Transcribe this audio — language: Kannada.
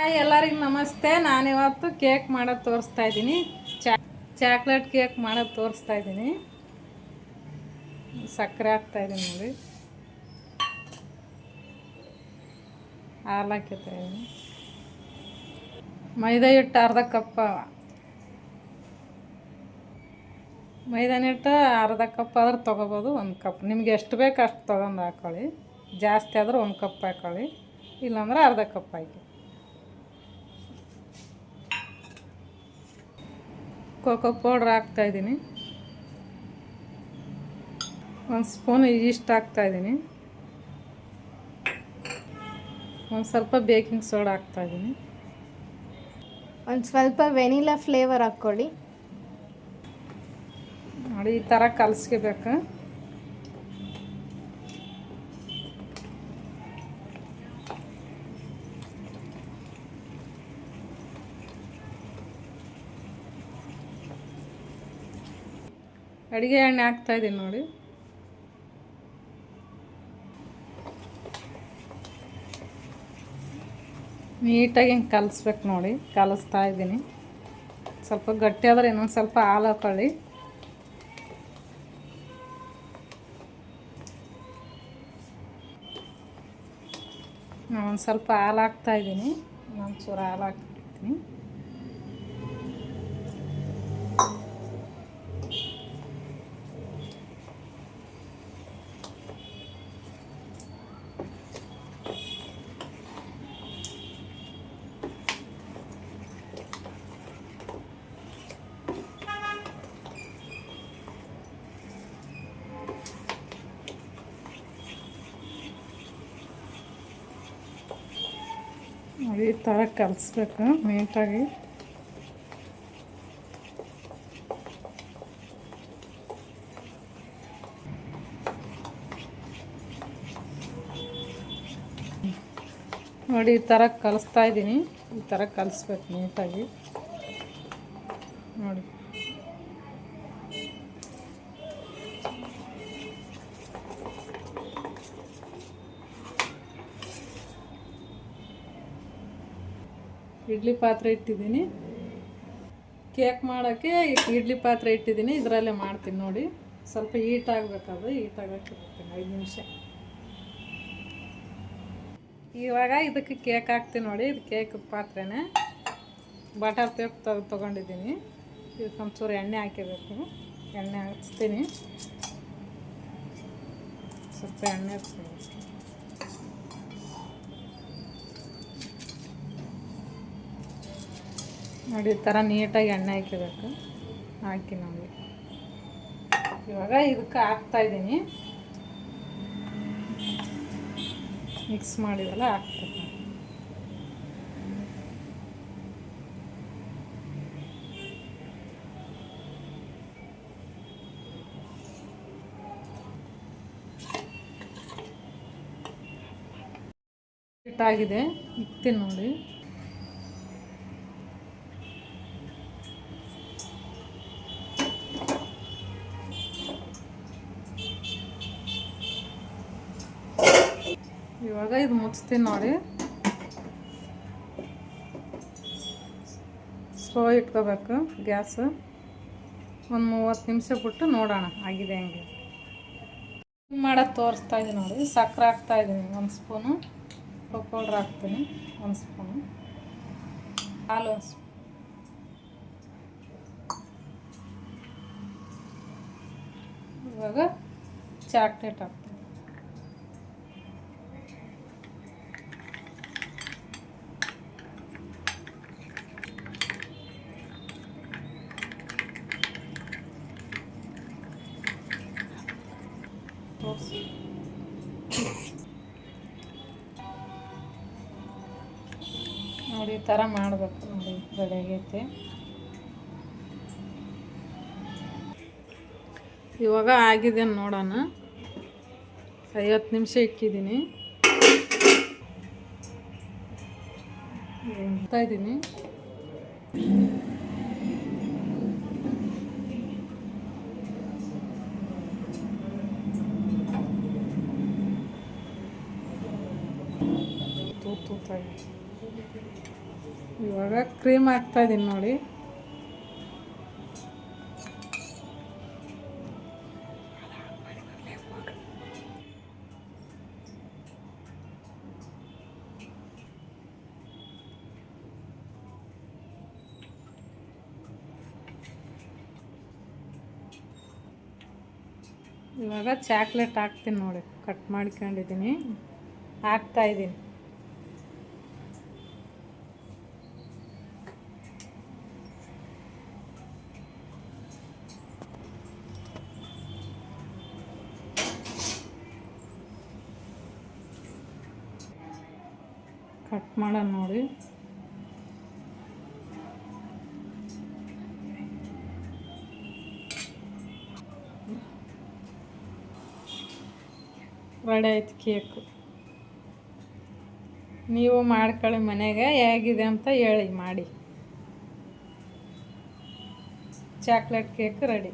ಹಾಯ್ ಎಲ್ಲರಿಗೂ ನಮಸ್ತೆ. ನಾನಿವತ್ತು ಕೇಕ್ ಮಾಡೋದು ತೋರಿಸ್ತಾ ಇದ್ದೀನಿ. ಚಾಕ್ಲೇಟ್ ಕೇಕ್ ಮಾಡೋದು ತೋರಿಸ್ತಾ ಇದ್ದೀನಿ. ಸಕ್ಕರೆ ಹಾಕ್ತಾಯಿದ್ದೀನಿ ನೋಡಿ, ಹಾಲು ಹಾಕಿತಾ ಇದ್ದೀನಿ, ಮೈದಾ ಹಿಟ್ಟು ಅರ್ಧ ಕಪ್, ಮೈದಾನ ಹಿಟ್ಟು ಅರ್ಧ ಕಪ್ ಆದ್ರೆ ತೊಗೋಬೋದು. ಒಂದು ಕಪ್ ನಿಮ್ಗೆ ಎಷ್ಟು ಬೇಕು ಅಷ್ಟು ತೊಗೊಂಡು ಹಾಕ್ಕೊಳ್ಳಿ. ಜಾಸ್ತಿ ಆದ್ರೆ 1 ಕಪ್ ಹಾಕ್ಕೊಳ್ಳಿ, ಇಲ್ಲಾಂದ್ರೆ ಅರ್ಧ ಕಪ್ ಹಾಕಿ. ಕೋಕೋ ಪೌಡ್ರ್ ಹಾಕ್ತಾಯಿದ್ದೀನಿ, 1 ಸ್ಪೂನ್ ಈಸ್ಟ್ ಹಾಕ್ತಾಯಿದ್ದೀನಿ, ಒಂದು ಸ್ವಲ್ಪ ಬೇಕಿಂಗ್ ಸೋಡಾ ಹಾಕ್ತಾಯಿದ್ದೀನಿ, ಒಂದು ಸ್ವಲ್ಪ ವೆನಿಲಾ ಫ್ಲೇವರ್ ಹಾಕ್ಕೊಳ್ಳಿ. ನೋಡಿ ಈ ಥರ ಕಲಸ್ಕೋಬೇಕು. ಅಡುಗೆ ಎಣ್ಣೆ ಹಾಕ್ತಾಯಿದ್ದೀನಿ ನೋಡಿ, ನೀಟಾಗಿ ಹಿಂಗೆ ಕಲಿಸ್ಬೇಕು ನೋಡಿ. ಕಲಿಸ್ತಾ ಇದ್ದೀನಿ. ಸ್ವಲ್ಪ ಗಟ್ಟಿ ಆದರೆ ಇನ್ನೊಂದು ಸ್ವಲ್ಪ ಹಾಲು ಹಾಕ್ಕೊಳ್ಳಿ. ನಾನು ಒಂದು ಸ್ವಲ್ಪ ಹಾಲು ಹಾಕ್ತಾಯಿದ್ದೀನಿ, ಇನ್ನೊಂದು ಚೂರು ಹಾಲು ಹಾಕ್ತೀನಿ. ಈ ಥರ ಕಲಿಸ್ಬೇಕು ನೀಟಾಗಿ. ನೋಡಿ ಈ ಥರ ಕಲಿಸ್ತಾ ಇದ್ದೀನಿ. ಈ ಥರ ಕಲಿಸ್ಬೇಕು ನೀಟಾಗಿ ನೋಡಿ. ಇಡ್ಲಿ ಪಾತ್ರೆ ಇಟ್ಟಿದ್ದೀನಿ. ಕೇಕ್ ಮಾಡೋಕ್ಕೆ ಇಡ್ಲಿ ಪಾತ್ರೆ ಇಟ್ಟಿದ್ದೀನಿ, ಇದರಲ್ಲೇ ಮಾಡ್ತೀನಿ ನೋಡಿ. ಸ್ವಲ್ಪ ಹೀಟ್ ಆಗಬೇಕಾದ್ರೆ ಹೀಟಾಗಕ್ಕೆ ಬಿಡ್ತೀನಿ 5 ನಿಮಿಷ. ಇವಾಗ ಇದಕ್ಕೆ ಕೇಕ್ ಹಾಕ್ತೀನಿ ನೋಡಿ. ಇದು ಕೇಕ್ ಪಾತ್ರೆನೇ, ಬಟರ್ ಪೇಪರ್ ತೊಗೊಂಡಿದ್ದೀನಿ. ಇದಕ್ಕೆ ಒಂಚೂರು ಎಣ್ಣೆ ಹಾಕಬೇಕು. ಎಣ್ಣೆ ಹಚ್ತೀನಿ, ಸ್ವಲ್ಪ ಎಣ್ಣೆ ಹಚ್ತೀನಿ. ನೋಡಿ ಈ ಥರ ನೀಟಾಗಿ ಎಣ್ಣೆ ಹಾಕಬೇಕು. ಹಾಕಿ ನೋಡಿ ಇವಾಗ ಇದಕ್ಕೆ ಹಾಕ್ತಾಯಿದ್ದೀನಿ. ಮಿಕ್ಸ್ ಮಾಡಿದೆಲ್ಲ ಹಾಕ್ತೀನಿ. ಹಿಟ್ಟಾಗಿದೆ, ಇಕ್ತೀನಿ ನೋಡಿ. ಇವಾಗ ಇದು ಮುಚ್ತೀನಿ ನೋಡಿ. ಸ್ಲೋ ಇಟ್ಕೋಬೇಕು ಗ್ಯಾಸ್. ಒಂದು 30 ನಿಮಿಷ ಬಿಟ್ಟು ನೋಡೋಣ ಆಗಿದೆ ಹೆಂಗೆ. ಮಾಡೋದು ತೋರಿಸ್ತಾ ಇದ್ದೀನಿ ನೋಡಿ. ಸಕ್ಕರೆ ಹಾಕ್ತಾಯಿದ್ದೀನಿ 1 ಸ್ಪೂನು, ಕೋಕೋ ಪೌಡ್ರ್ ಹಾಕ್ತೀನಿ 1 ಸ್ಪೂನು, ಹಾಲು 1 ಸ್ಪೂನ್. ಇವಾಗ ಚಾಕ್ಲೇಟ್ ಹಾಕ್ತೀನಿ. ನೋಡಿ ಈ ಥರ ಮಾಡಬೇಕು ನೋಡಿ. ರೆಡಿ ಆಗೈತೆ. ಇವಾಗ ಆಗಿದೆ ನೋಡೋಣ. 50 ನಿಮಿಷ ಇಕ್ಕಿದ್ದೀನಿ. ಇದ್ದೀನಿ. ತೂತಾಗಿ ಇವಾಗ ಕ್ರೀಮ್ ಹಾಕ್ತಾಯಿದ್ದೀನಿ ನೋಡಿ. ಇವಾಗ ಚಾಕ್ಲೇಟ್ ಹಾಕ್ತೀನಿ ನೋಡಿ, ಕಟ್ ಮಾಡ್ಕೊಂಡಿದ್ದೀನಿ, ಹಾಕ್ತಾಯಿದ್ದೀನಿ. ಕಟ್ ಮಾಡೋಣ ನೋಡಿ. ರೆಡಿ ಆಯ್ತು ಕೇಕು. ನೀವು ಮಾಡ್ಕೊಳ್ಳಿ ಮನೆಗೆ, ಹೇಗಿದೆ ಅಂತ ಹೇಳಿ ಮಾಡಿ. Chocolate cake ready.